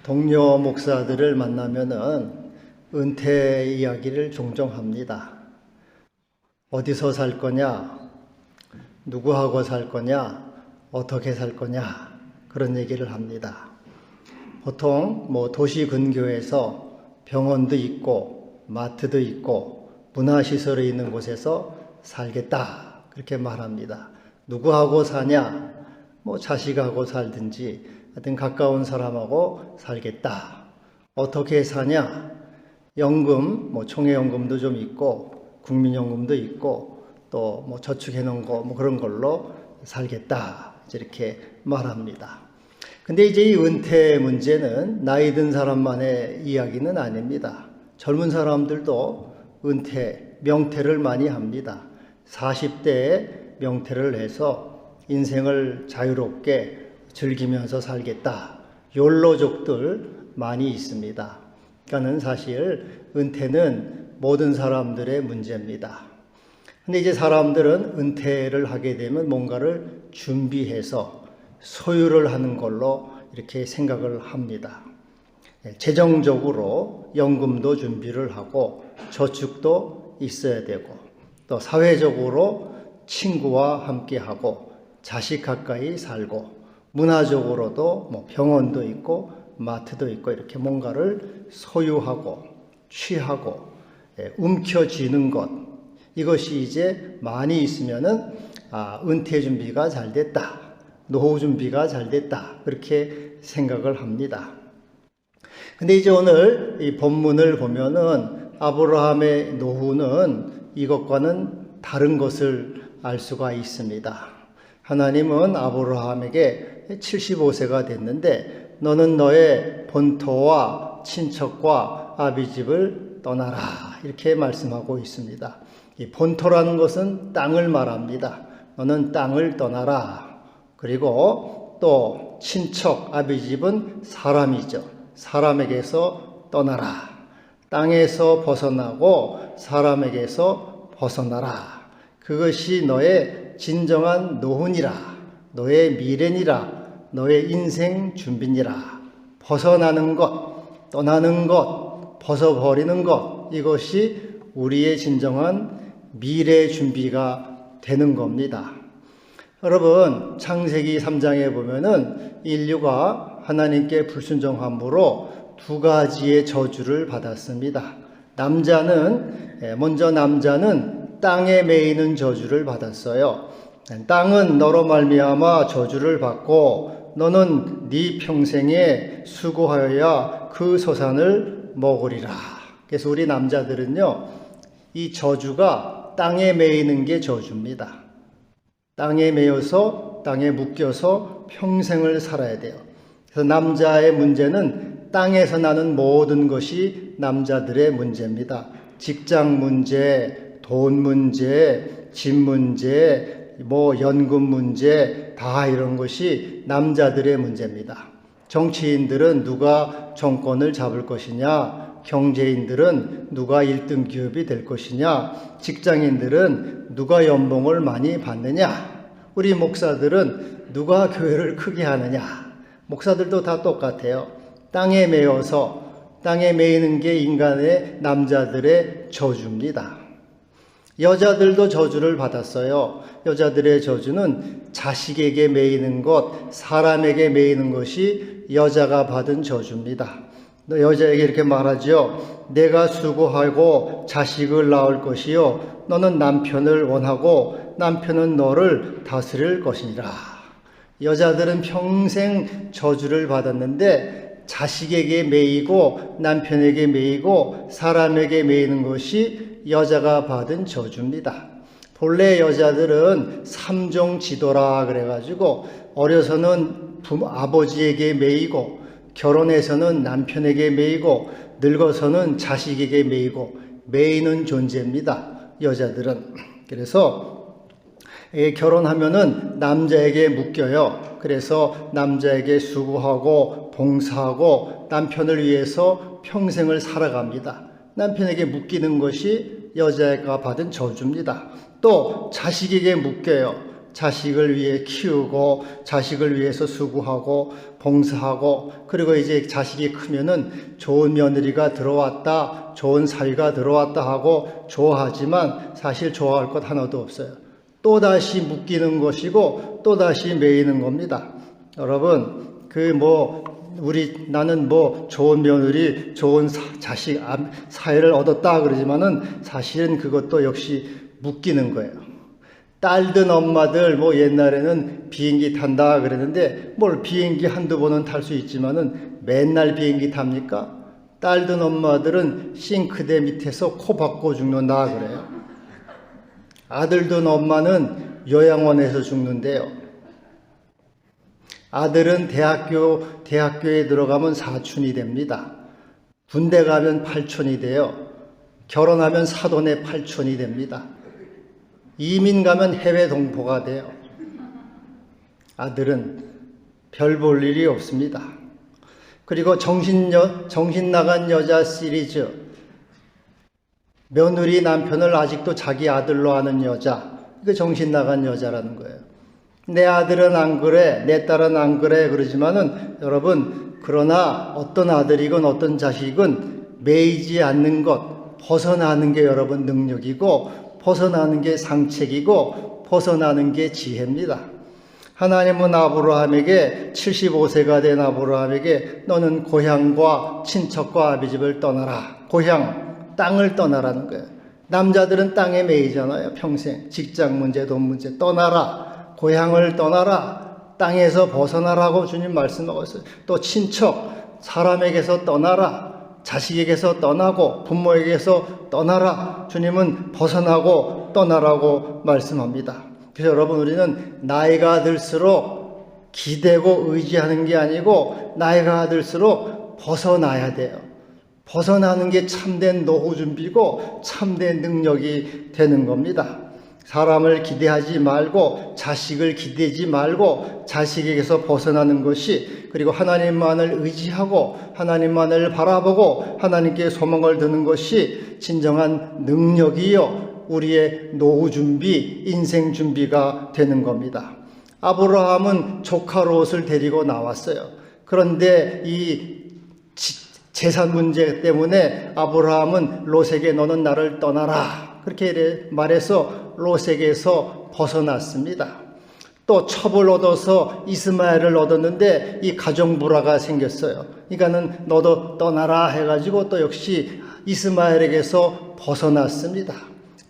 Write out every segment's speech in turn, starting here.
동료 목사들을 만나면은 은퇴 이야기를 종종 합니다. 어디서 살 거냐, 누구하고 살 거냐, 어떻게 살 거냐, 그런 얘기를 합니다. 보통 도시 근교에서 병원도 있고 마트도 있고 문화시설이 있는 곳에서 살겠다, 그렇게 말합니다. 누구하고 사냐, 자식하고 살든지 하여튼 가까운 사람하고 살겠다. 어떻게 사냐? 연금, 총회연금도 좀 있고 국민연금도 있고 또 저축해 놓은 거 그런 걸로 살겠다, 이렇게 말합니다. 근데 이제 이 은퇴 문제는 나이 든 사람만의 이야기는 아닙니다. 젊은 사람들도 은퇴, 명퇴를 많이 합니다. 40대에 명퇴를 해서 인생을 자유롭게 즐기면서 살겠다. 욜로족들 많이 있습니다. 그러니까는 사실 은퇴는 모든 사람들의 문제입니다. 근데 이제 사람들은 은퇴를 하게 되면 뭔가를 준비해서 소유를 하는 걸로 이렇게 생각을 합니다. 재정적으로 연금도 준비를 하고 저축도 있어야 되고 또 사회적으로 친구와 함께 하고 자식 가까이 살고 문화적으로도 병원도 있고 마트도 있고 이렇게 뭔가를 소유하고 취하고 움켜쥐는 것, 이것이 이제 많이 있으면은 은퇴 준비가 잘 됐다, 노후 준비가 잘 됐다, 그렇게 생각을 합니다. 근데 이제 오늘 이 본문을 보면은 아브라함의 노후는 이것과는 다른 것을 알 수가 있습니다. 하나님은 아브라함에게 75세가 됐는데 너는 너의 본토와 친척과 아비집을 떠나라, 이렇게 말씀하고 있습니다. 이 본토라는 것은 땅을 말합니다. 너는 땅을 떠나라. 그리고 또 친척, 아비집은 사람이죠. 사람에게서 떠나라. 땅에서 벗어나고 사람에게서 벗어나라. 그것이 너의 진정한 노후니라. 너의 미래니라. 너의 인생 준비니라. 벗어나는 것, 떠나는 것, 벗어버리는 것, 이것이 우리의 진정한 미래 준비가 되는 겁니다. 여러분, 창세기 3장에 보면은 인류가 하나님께 불순종함으로 두 가지의 저주를 받았습니다. 먼저 남자는 땅에 매이는 저주를 받았어요. 땅은 너로 말미암아 저주를 받고 너는 네 평생에 수고하여야 그 소산을 먹으리라. 그래서 우리 남자들은요, 이 저주가 땅에 매이는 게 저주입니다. 땅에 매여서 땅에 묶여서 평생을 살아야 돼요. 그래서 남자의 문제는 땅에서 나는 모든 것이 남자들의 문제입니다. 직장 문제, 돈 문제, 집 문제, 연금 문제, 다 이런 것이 남자들의 문제입니다. 정치인들은 누가 정권을 잡을 것이냐, 경제인들은 누가 1등 기업이 될 것이냐, 직장인들은 누가 연봉을 많이 받느냐, 우리 목사들은 누가 교회를 크게 하느냐, 목사들도 다 똑같아요. 땅에 매여서, 땅에 매이는 게 인간의 남자들의 저주입니다. 여자들도 저주를 받았어요. 여자들의 저주는 자식에게 매이는 것, 사람에게 매이는 것이 여자가 받은 저주입니다. 여자에게 이렇게 말하죠. 내가 수고하고 자식을 낳을 것이요, 너는 남편을 원하고 남편은 너를 다스릴 것이니라. 여자들은 평생 저주를 받았는데 자식에게 매이고 남편에게 매이고 사람에게 매이는 것이 여자가 받은 저주입니다. 본래 여자들은 삼종지도라 그래가지고 어려서는 아버지에게 매이고 결혼해서는 남편에게 매이고 늙어서는 자식에게 매이고 매이는 존재입니다. 여자들은. 그래서 결혼하면은 남자에게 묶여요. 그래서 남자에게 수고하고 봉사하고 남편을 위해서 평생을 살아갑니다. 남편에게 묶이는 것이 여자가 받은 저주입니다. 또 자식에게 묶여요. 자식을 위해 키우고 자식을 위해서 수고하고 봉사하고 그리고 이제 자식이 크면은 좋은 며느리가 들어왔다, 좋은 사위가 들어왔다 하고 좋아하지만 사실 좋아할 것 하나도 없어요. 또다시 묶이는 것이고 또다시 매이는 겁니다. 여러분 나는 좋은 며느리, 좋은 자식, 사회를 얻었다 그러지만은 사실은 그것도 역시 묶이는 거예요. 딸든 엄마들 옛날에는 비행기 탄다 그랬는데 비행기 한두 번은 탈 수 있지만은 맨날 비행기 탑니까? 딸든 엄마들은 싱크대 밑에서 코 박고 죽는다 그래요. 아들든 엄마는 요양원에서 죽는데요. 아들은 대학교에 들어가면 사촌이 됩니다. 군대 가면 팔촌이 돼요. 결혼하면 사돈의 팔촌이 됩니다. 이민 가면 해외 동포가 돼요. 아들은 별 볼 일이 없습니다. 그리고 정신 나간 여자 시리즈, 며느리 남편을 아직도 자기 아들로 하는 여자, 이거 정신 나간 여자라는 거예요. 내 아들은 안 그래, 내 딸은 안 그래 그러지만은 여러분, 그러나 어떤 아들이건 어떤 자식은 매이지 않는 것, 벗어나는 게 여러분 능력이고 벗어나는 게 상책이고 벗어나는 게 지혜입니다. 하나님은 아브라함에게 75세가 된 아브라함에게 너는 고향과 친척과 아비집을 떠나라. 고향, 땅을 떠나라는 거예요. 남자들은 땅에 매이잖아요. 평생 직장 문제, 돈 문제 떠나라. 고향을 떠나라. 땅에서 벗어나라고 주님 말씀하셨어요. 또 친척, 사람에게서 떠나라. 자식에게서 떠나고 부모에게서 떠나라. 주님은 벗어나고 떠나라고 말씀합니다. 그래서 여러분, 우리는 나이가 들수록 기대고 의지하는 게 아니고 나이가 들수록 벗어나야 돼요. 벗어나는 게 참된 노후 준비고 참된 능력이 되는 겁니다. 사람을 기대하지 말고 자식을 기대지 말고 자식에게서 벗어나는 것이, 그리고 하나님만을 의지하고 하나님만을 바라보고 하나님께 소망을 두는 것이 진정한 능력이요 우리의 노후 준비, 인생 준비가 되는 겁니다. 아브라함은 조카 롯을 데리고 나왔어요. 그런데 이 재산 문제 때문에 아브라함은 롯에게 너는 나를 떠나라 그렇게 말해서 롯에게서 벗어났습니다. 또 첩을 얻어서 이스마엘을 얻었는데 이 가정 불화가 생겼어요. 그러니까는 너도 떠나라 해가지고 또 역시 이스마엘에게서 벗어났습니다.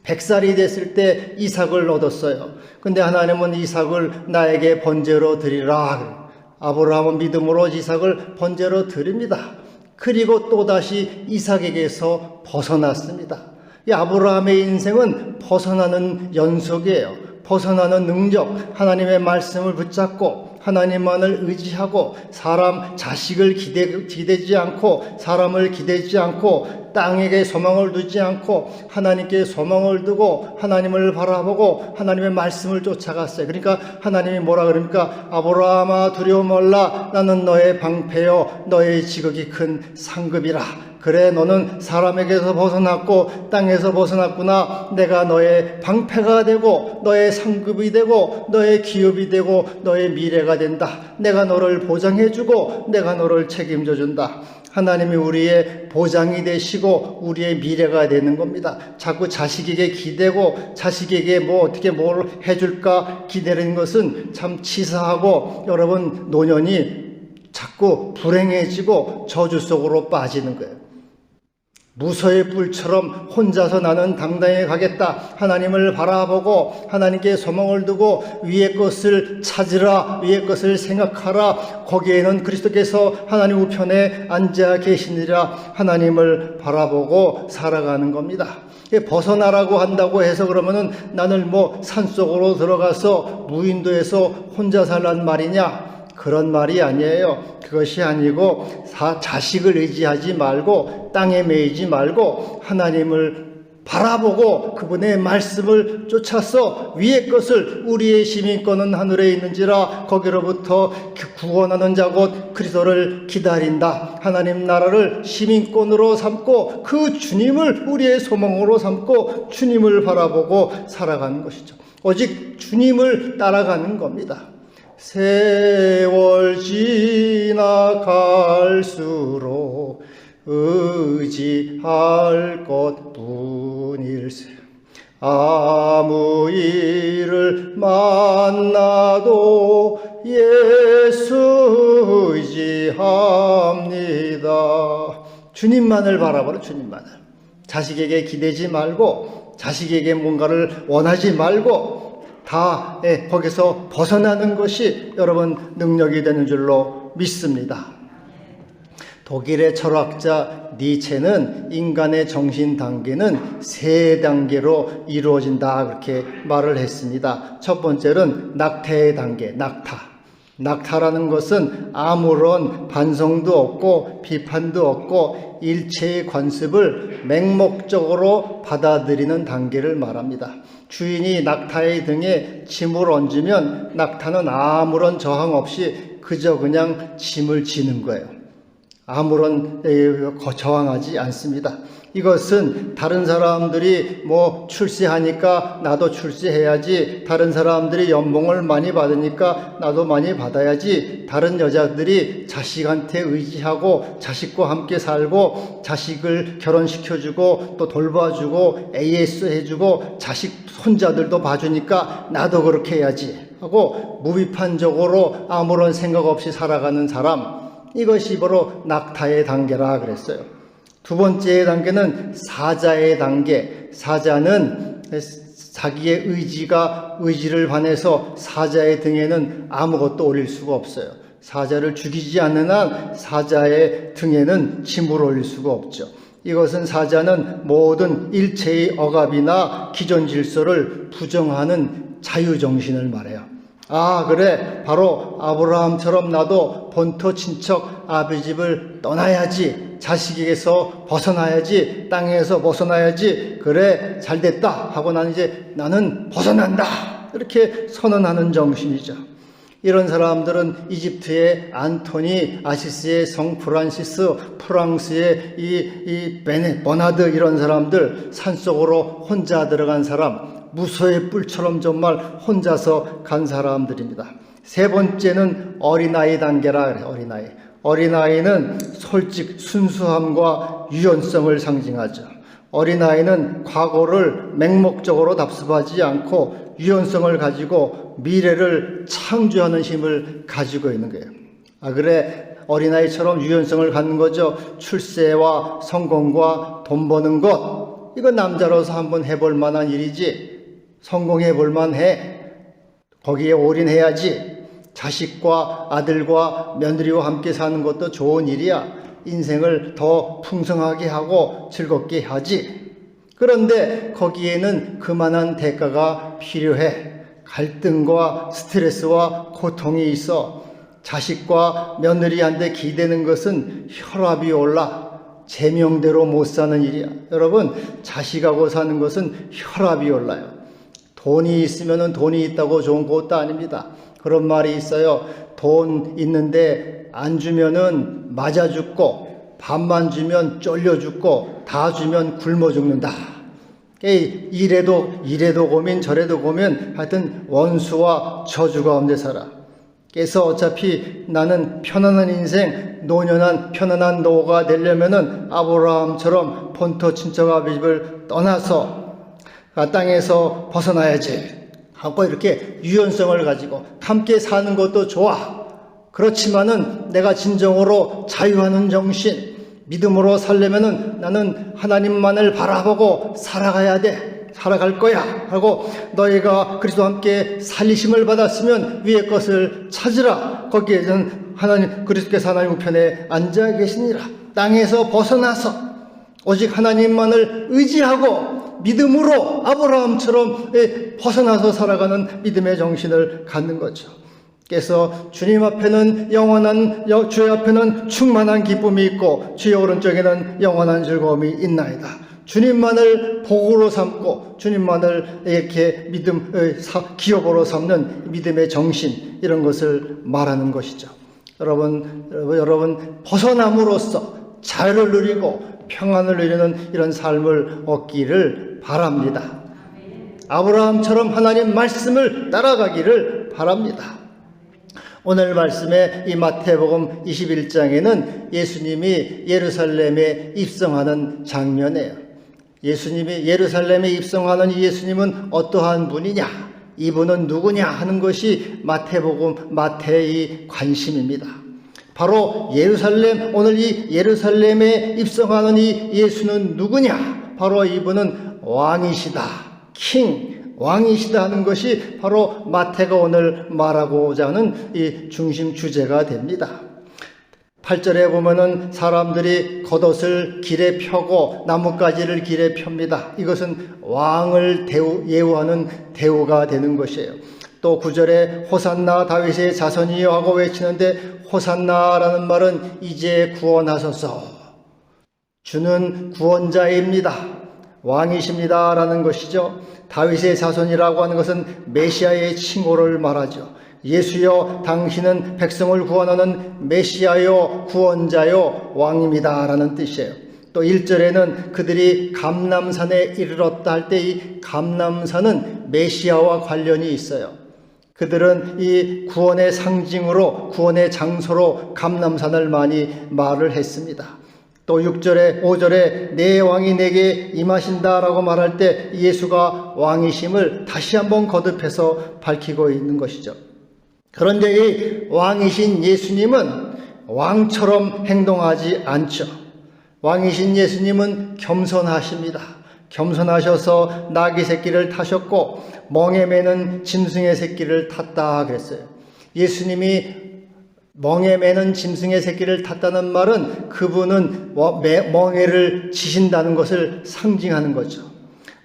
100살이 됐을 때 이삭을 얻었어요. 근데 하나님은 이삭을 나에게 번제로 드리라. 아브라함은 믿음으로 이삭을 번제로 드립니다. 그리고 또다시 이삭에게서 벗어났습니다. 이 아브라함의 인생은 벗어나는 연속이에요. 벗어나는 능력, 하나님의 말씀을 붙잡고 하나님만을 의지하고 사람, 자식을 기대지 않고 사람을 기대지 않고 땅에게 소망을 두지 않고 하나님께 소망을 두고 하나님을 바라보고 하나님의 말씀을 쫓아갔어요. 그러니까 하나님이 뭐라 그럽니까? 아브라함아 두려워 말라. 나는 너의 방패요 너의 지극히 큰 상급이라. 그래, 너는 사람에게서 벗어났고 땅에서 벗어났구나. 내가 너의 방패가 되고 너의 상급이 되고 너의 기업이 되고 너의 미래가 된다. 내가 너를 보장해주고 내가 너를 책임져준다. 하나님이 우리의 보장이 되시고 우리의 미래가 되는 겁니다. 자꾸 자식에게 기대고 자식에게 어떻게 뭘 해줄까 기대는 것은 참 치사하고 여러분, 노년이 자꾸 불행해지고 저주 속으로 빠지는 거예요. 무소의 뿔처럼 혼자서 나는 당당히 가겠다. 하나님을 바라보고 하나님께 소망을 두고 위의 것을 찾으라. 위의 것을 생각하라. 거기에는 그리스도께서 하나님 우편에 앉아 계시니라. 하나님을 바라보고 살아가는 겁니다. 벗어나라고 한다고 해서 그러면은 나는 산속으로 들어가서 무인도에서 혼자 살란 말이냐? 그런 말이 아니에요. 그것이 아니고 자식을 의지하지 말고 땅에 매이지 말고 하나님을 바라보고 그분의 말씀을 쫓아서 위의 것을, 우리의 시민권은 하늘에 있는지라 거기로부터 구원하는 자 곧 그리스도를 기다린다. 하나님 나라를 시민권으로 삼고 그 주님을 우리의 소망으로 삼고 주님을 바라보고 살아가는 것이죠. 오직 주님을 따라가는 겁니다. 세월 지나갈수록 의지할 것뿐일세. 아무 일을 만나도 예수 의지합니다. 주님만을 바라보라. 주님만을. 자식에게 기대지 말고, 자식에게 뭔가를 원하지 말고 다 거기서 벗어나는 것이 여러분 능력이 되는 줄로 믿습니다. 독일의 철학자 니체는 인간의 정신 단계는 세 단계로 이루어진다 그렇게 말을 했습니다. 첫 번째는 낙태의 단계, 낙타. 낙타라는 것은 아무런 반성도 없고 비판도 없고 일체의 관습을 맹목적으로 받아들이는 단계를 말합니다. 주인이 낙타의 등에 짐을 얹으면 낙타는 아무런 저항 없이 그저 그냥 짐을 지는 거예요. 아무런 저항하지 않습니다. 이것은 다른 사람들이 출세하니까 나도 출세해야지, 다른 사람들이 연봉을 많이 받으니까 나도 많이 받아야지, 다른 여자들이 자식한테 의지하고 자식과 함께 살고 자식을 결혼시켜주고 또 돌봐주고 AS 해주고 자식 손자들도 봐주니까 나도 그렇게 해야지 하고 무비판적으로 아무런 생각 없이 살아가는 사람, 이것이 바로 낙타의 단계라 그랬어요. 두 번째 단계는 사자의 단계. 사자는 자기의 의지를 반해서 사자의 등에는 아무것도 올릴 수가 없어요. 사자를 죽이지 않는 한 사자의 등에는 짐을 올릴 수가 없죠. 이것은 사자는 모든 일체의 억압이나 기존 질서를 부정하는 자유정신을 말해요. 아, 그래, 바로 아브라함처럼 나도 본토 친척 아비 집을 떠나야지, 자식에게서 벗어나야지, 땅에서 벗어나야지, 그래 잘됐다 하고 나는 벗어난다, 이렇게 선언하는 정신이죠. 이런 사람들은 이집트의 안토니, 아시스의 성 프란시스, 프랑스의 이 버나드, 이런 사람들, 산속으로 혼자 들어간 사람, 무소의 뿔처럼 정말 혼자서 간 사람들입니다. 세 번째는 어린아이 단계라 그래요. 어린아이. 어린아이는 솔직 순수함과 유연성을 상징하죠. 어린아이는 과거를 맹목적으로 답습하지 않고 유연성을 가지고 미래를 창조하는 힘을 가지고 있는 거예요. 아, 그래, 어린아이처럼 유연성을 갖는 거죠. 출세와 성공과 돈 버는 것, 이거 남자로서 한번 해볼 만한 일이지. 성공해 볼 만해. 거기에 올인해야지. 자식과 아들과 며느리와 함께 사는 것도 좋은 일이야. 인생을 더 풍성하게 하고 즐겁게 하지. 그런데 거기에는 그만한 대가가 필요해. 갈등과 스트레스와 고통이 있어. 자식과 며느리한테 기대는 것은 혈압이 올라. 제명대로 못 사는 일이야. 여러분, 자식하고 사는 것은 혈압이 올라요. 돈이 있으면 돈이 있다고 좋은 것도 아닙니다. 그런 말이 있어요. 돈 있는데 안 주면은 맞아 죽고, 반만 주면 쫄려 죽고, 다 주면 굶어 죽는다. 이래도 고민 저래도 고민, 하여튼 원수와 저주 가운데 살아. 그래서 어차피 나는 편안한 인생, 노년한 편안한 노가 되려면은 아브라함처럼 본토 친척 아비 집을 떠나서 땅에서 벗어나야지 하고 이렇게 유연성을 가지고 함께 사는 것도 좋아. 그렇지만은 내가 진정으로 자유하는 정신, 믿음으로 살려면은 나는 하나님만을 바라보고 살아가야 돼. 살아갈 거야 하고, 너희가 그리스도와 함께 살리심을 받았으면 위의 것을 찾으라. 거기에는 하나님, 그리스도께서 하나님 우편에 앉아 계시니라. 땅에서 벗어나서 오직 하나님만을 의지하고 믿음으로 아브라함처럼 벗어나서 살아가는 믿음의 정신을 갖는 거죠. 그래서 주님 앞에는 주의 앞에는 충만한 기쁨이 있고 주의 오른쪽에는 영원한 즐거움이 있나이다. 주님만을 복으로 삼고 주님만을 이렇게 기업으로 삼는 믿음의 정신, 이런 것을 말하는 것이죠. 여러분 벗어남으로써 자유를 누리고 평안을 누리는 이런 삶을 얻기를 바랍니다. 아브라함처럼 하나님 말씀을 따라가기를 바랍니다. 오늘 말씀의 이 마태복음 21장에는 예수님이 예루살렘에 입성하는 장면이에요. 예수님이 예루살렘에 입성하는 이 예수님은 어떠한 분이냐, 이분은 누구냐 하는 것이 마태의 관심입니다. 바로 오늘 이 예루살렘에 입성하는 이 예수는 누구냐? 바로 이분은 왕이시다. 왕이시다 하는 것이 바로 마태가 오늘 말하고자 하는 이 중심 주제가 됩니다. 8절에 보면은 사람들이 겉옷을 길에 펴고 나뭇가지를 길에 펴니다. 이것은 왕을 예우하는 대우가 되는 것이에요. 또 9절에 호산나 다윗의 자손이여 하고 외치는데, 호산나라는 말은 이제 구원하소서, 주는 구원자입니다, 왕이십니다 라는 것이죠. 다윗의 자손이라고 하는 것은 메시아의 칭호를 말하죠. 예수여 당신은 백성을 구원하는 메시아요 구원자요 왕입니다 라는 뜻이에요. 또 1절에는 그들이 감람산에 이르렀다 할 때 이 감람산은 메시아와 관련이 있어요. 그들은 이 구원의 상징으로, 구원의 장소로 감람산을 많이 말을 했습니다. 또 6절에 5절에 내 왕이 내게 임하신다라고 말할 때 예수가 왕이심을 다시 한번 거듭해서 밝히고 있는 것이죠. 그런데 이 왕이신 예수님은 왕처럼 행동하지 않죠. 왕이신 예수님은 겸손하십니다. 겸손하셔서 나귀 새끼를 타셨고 멍에 매는 짐승의 새끼를 탔다 그랬어요. 예수님이 멍에 매는 짐승의 새끼를 탔다는 말은 그분은 멍에를 지신다는 것을 상징하는 거죠.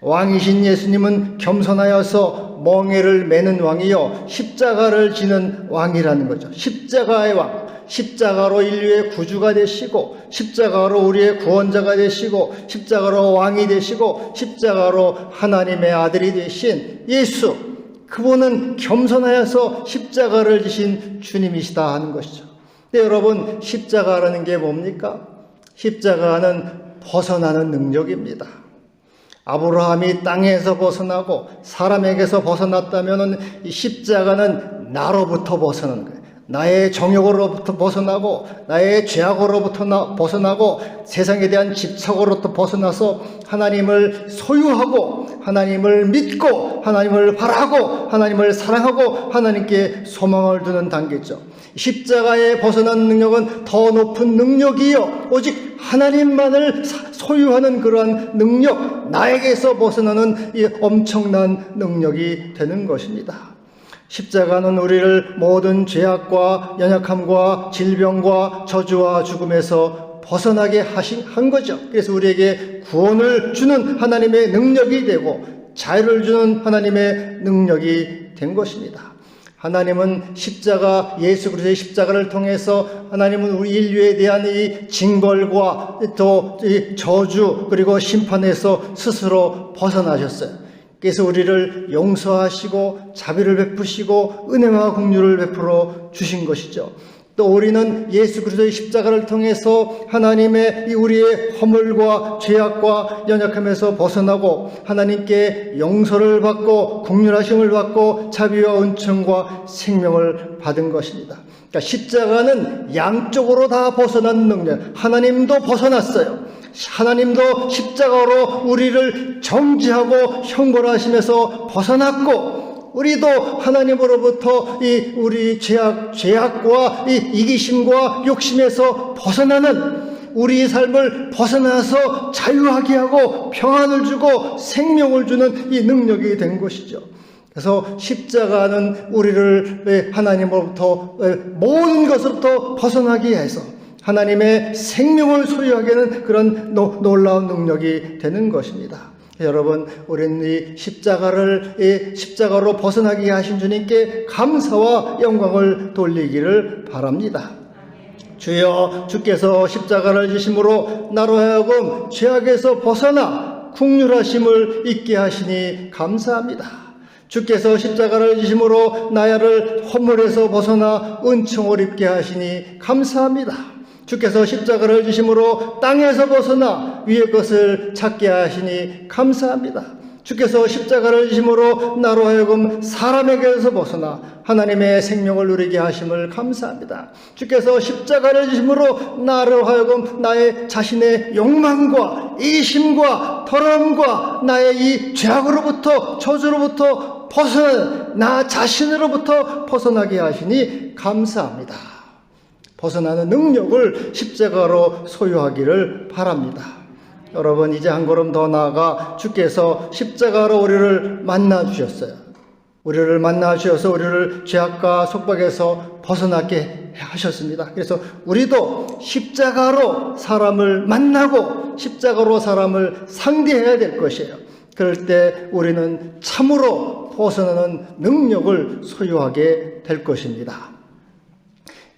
왕이신 예수님은 겸손하여서 멍에를 매는 왕이요 십자가를 지는 왕이라는 거죠. 십자가의 왕, 십자가로 인류의 구주가 되시고 십자가로 우리의 구원자가 되시고 십자가로 왕이 되시고 십자가로 하나님의 아들이 되신 예수, 그분은 겸손하여서 십자가를 지신 주님이시다 하는 것이죠. 근데 여러분, 십자가라는 게 뭡니까? 십자가는 벗어나는 능력입니다. 아브라함이 땅에서 벗어나고 사람에게서 벗어났다면 이 십자가는 나로부터 벗어나는 거예요. 나의 정욕으로부터 벗어나고 나의 죄악으로부터 벗어나고 세상에 대한 집착으로부터 벗어나서 하나님을 소유하고 하나님을 믿고 하나님을 바라고 하나님을 사랑하고 하나님께 소망을 두는 단계죠. 십자가에 벗어난 능력은 더 높은 능력이요 오직 하나님만을 소유하는 그러한 능력, 나에게서 벗어나는 이 엄청난 능력이 되는 것입니다. 십자가는 우리를 모든 죄악과 연약함과 질병과 저주와 죽음에서 벗어나게 한 거죠. 그래서 우리에게 구원을 주는 하나님의 능력이 되고 자유를 주는 하나님의 능력이 된 것입니다. 하나님은 십자가, 예수 그리스도의 십자가를 통해서 하나님은 우리 인류에 대한 이 징벌과 또 이 저주 그리고 심판에서 스스로 벗어나셨어요. 그래서 우리를 용서하시고 자비를 베푸시고 은혜와 긍휼을 베풀어 주신 것이죠. 또 우리는 예수 그리스도의 십자가를 통해서 하나님의 우리의 허물과 죄악과 연약함에서 벗어나고 하나님께 용서를 받고 긍휼하심을 받고 자비와 은총과 생명을 받은 것입니다. 그러니까 십자가는 양쪽으로 다 벗어난 능력. 하나님도 벗어났어요. 하나님도 십자가로 우리를 정죄하고 형벌하시면서 벗어났고 우리도 하나님으로부터 우리 죄악과 이기심과 욕심에서 벗어나는 우리의 삶을 벗어나서 자유하게 하고 평안을 주고 생명을 주는 이 능력이 된 것이죠. 그래서 십자가는 우리를 하나님으로부터 모든 것으로부터 벗어나게 해서 하나님의 생명을 소유하게 하는 그런 놀라운 능력이 되는 것입니다. 여러분, 우리는 이 십자가로 벗어나게 하신 주님께 감사와 영광을 돌리기를 바랍니다. 주여, 주께서 십자가를 지심으로 나로 하여금 죄악에서 벗어나 긍휼하심을 잊게 하시니 감사합니다. 주께서 십자가를 지심으로 나를 허물에서 벗어나 은총을 입게 하시니 감사합니다. 주께서 십자가를 지심으로 땅에서 벗어나 위의 것을 찾게 하시니 감사합니다. 주께서 십자가를 지심으로 나로 하여금 사람에게서 벗어나 하나님의 생명을 누리게 하심을 감사합니다. 주께서 십자가를 지심으로 나로 하여금 나의 자신의 욕망과 이심과 더러움과 나의 이 죄악으로부터 저주로부터 벗어나 나 자신으로부터 벗어나게 하시니 감사합니다. 벗어나는 능력을 십자가로 소유하기를 바랍니다. 여러분, 이제 한 걸음 더 나아가 주께서 십자가로 우리를 만나 주셨어요. 우리를 만나 주셔서 우리를 죄악과 속박에서 벗어나게 하셨습니다. 그래서 우리도 십자가로 사람을 만나고 십자가로 사람을 상대해야 될 것이에요. 그럴 때 우리는 참으로 벗어나는 능력을 소유하게 될 것입니다.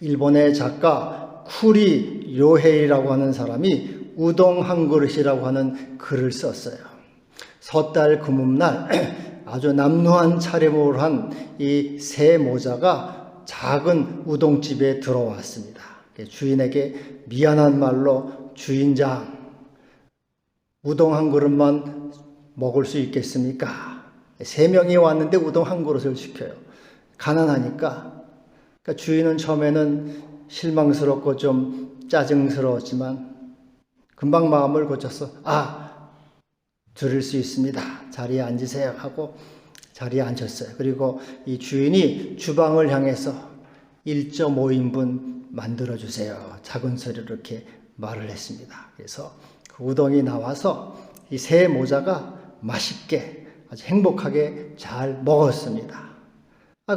일본의 작가 쿠리 요헤이라고 하는 사람이 우동 한 그릇이라고 하는 글을 썼어요. 섣달 금음날 아주 남루한 차림을 한 이 세 모자가 작은 우동집에 들어왔습니다. 주인에게 미안한 말로 주인장, 우동 한 그릇만 먹을 수 있겠습니까? 세 명이 왔는데 우동 한 그릇을 시켜요. 가난하니까. 그러니까 주인은 처음에는 실망스럽고 좀 짜증스러웠지만 금방 마음을 고쳐서 드릴 수 있습니다. 자리에 앉으세요 하고 자리에 앉혔어요. 그리고 이 주인이 주방을 향해서 1.5인분 만들어주세요. 작은 소리로 이렇게 말을 했습니다. 그래서 그 우동이 나와서 이 세 모자가 맛있게 아주 행복하게 잘 먹었습니다.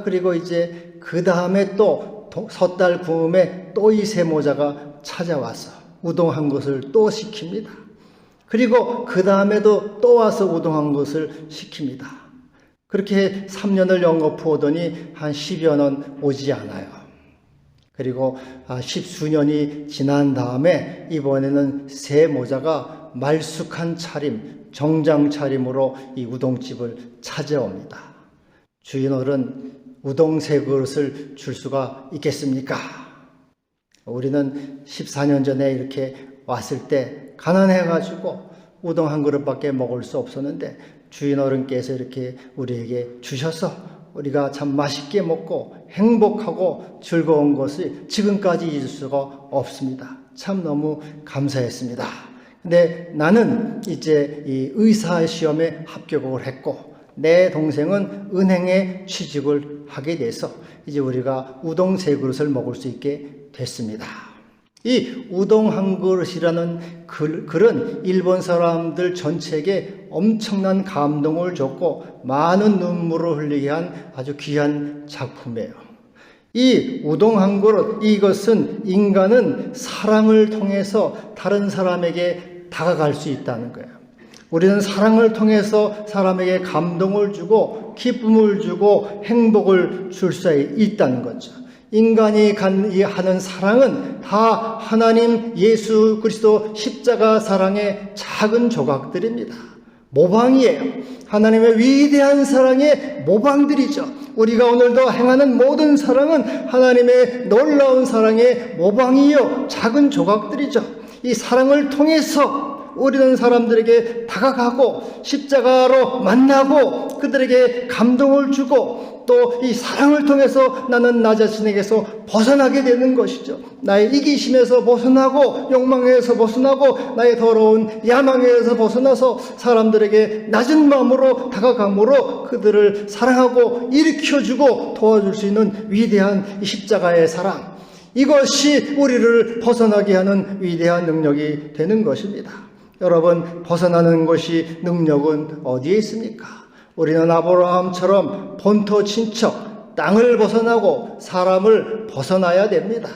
그리고 이제 그 다음에 또 섣달 구음에 또 이 세 모자가 찾아와서 우동 한 것을 또 시킵니다. 그리고 그 다음에도 또 와서 우동 한 것을 시킵니다. 그렇게 3년을 연거푸 오더니 한 10여 년 오지 않아요. 그리고 10수년이 지난 다음에 이번에는 세 모자가 말쑥한 차림, 정장 차림으로 이 우동집을 찾아옵니다. 주인어른, 우동 세 그릇을 줄 수가 있겠습니까? 우리는 14년 전에 이렇게 왔을 때 가난해가지고 우동 한 그릇밖에 먹을 수 없었는데 주인어른께서 이렇게 우리에게 주셔서 우리가 참 맛있게 먹고 행복하고 즐거운 것을 지금까지 잊을 수가 없습니다. 참 너무 감사했습니다. 근데 나는 이제 이 의사 시험에 합격을 했고 내 동생은 은행에 취직을 하게 돼서 이제 우리가 우동 세 그릇을 먹을 수 있게 됐습니다. 이 우동 한 그릇이라는 글은 일본 사람들 전체에게 엄청난 감동을 줬고 많은 눈물을 흘리게 한 아주 귀한 작품이에요. 이 우동 한 그릇, 이것은 인간은 사랑을 통해서 다른 사람에게 다가갈 수 있다는 거예요. 우리는 사랑을 통해서 사람에게 감동을 주고 기쁨을 주고 행복을 줄 수 있다는 거죠. 인간이 하는 사랑은 다 하나님 예수 그리스도 십자가 사랑의 작은 조각들입니다. 모방이에요. 하나님의 위대한 사랑의 모방들이죠. 우리가 오늘도 행하는 모든 사랑은 하나님의 놀라운 사랑의 모방이요 작은 조각들이죠. 이 사랑을 통해서 우리는 사람들에게 다가가고 십자가로 만나고 그들에게 감동을 주고 또 이 사랑을 통해서 나는 나 자신에게서 벗어나게 되는 것이죠. 나의 이기심에서 벗어나고 욕망에서 벗어나고 나의 더러운 야망에서 벗어나서 사람들에게 낮은 마음으로 다가감으로 그들을 사랑하고 일으켜주고 도와줄 수 있는 위대한 이 십자가의 사랑, 이것이 우리를 벗어나게 하는 위대한 능력이 되는 것입니다. 여러분, 벗어나는 것이 능력은 어디에 있습니까? 우리는 아브라함처럼 본토 친척, 땅을 벗어나고 사람을 벗어나야 됩니다.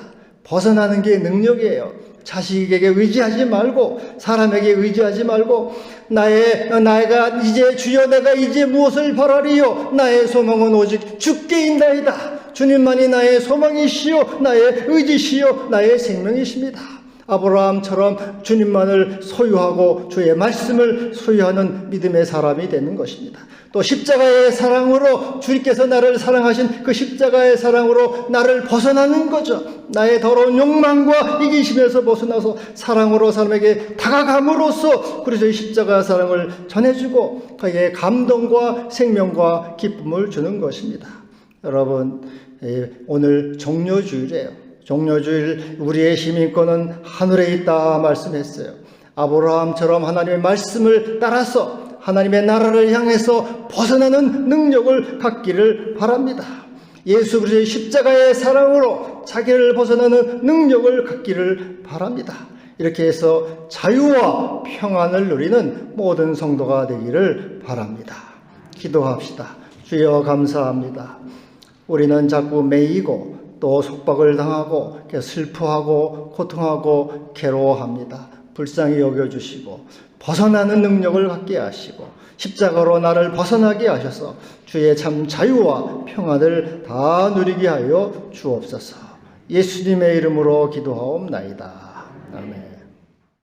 벗어나는 게 능력이에요. 자식에게 의지하지 말고 사람에게 의지하지 말고 나가 이제 주여 내가 이제 무엇을 바라리요? 나의 소망은 오직 주께인다이다. 주님만이 나의 소망이시요 나의 의지시요 나의 생명이십니다. 아브라함처럼 주님만을 소유하고 주의 말씀을 소유하는 믿음의 사람이 되는 것입니다. 또 십자가의 사랑으로 주님께서 나를 사랑하신 그 십자가의 사랑으로 나를 벗어나는 거죠. 나의 더러운 욕망과 이기심에서 벗어나서 사랑으로 사람에게 다가감으로써 그리스도의 십자가의 사랑을 전해주고 그에게 감동과 생명과 기쁨을 주는 것입니다. 여러분, 오늘 종료주일이에요. 종료주일 우리의 시민권은 하늘에 있다 말씀했어요. 아브라함처럼 하나님의 말씀을 따라서 하나님의 나라를 향해서 벗어나는 능력을 갖기를 바랍니다. 예수 그리스도의 십자가의 사랑으로 자기를 벗어나는 능력을 갖기를 바랍니다. 이렇게 해서 자유와 평안을 누리는 모든 성도가 되기를 바랍니다. 기도합시다. 주여 감사합니다. 우리는 자꾸 매이고 또 속박을 당하고 슬퍼하고 고통하고 괴로워합니다. 불쌍히 여겨주시고 벗어나는 능력을 갖게 하시고 십자가로 나를 벗어나게 하셔서 주의 참 자유와 평안을 다 누리게 하여 주옵소서. 예수님의 이름으로 기도하옵나이다.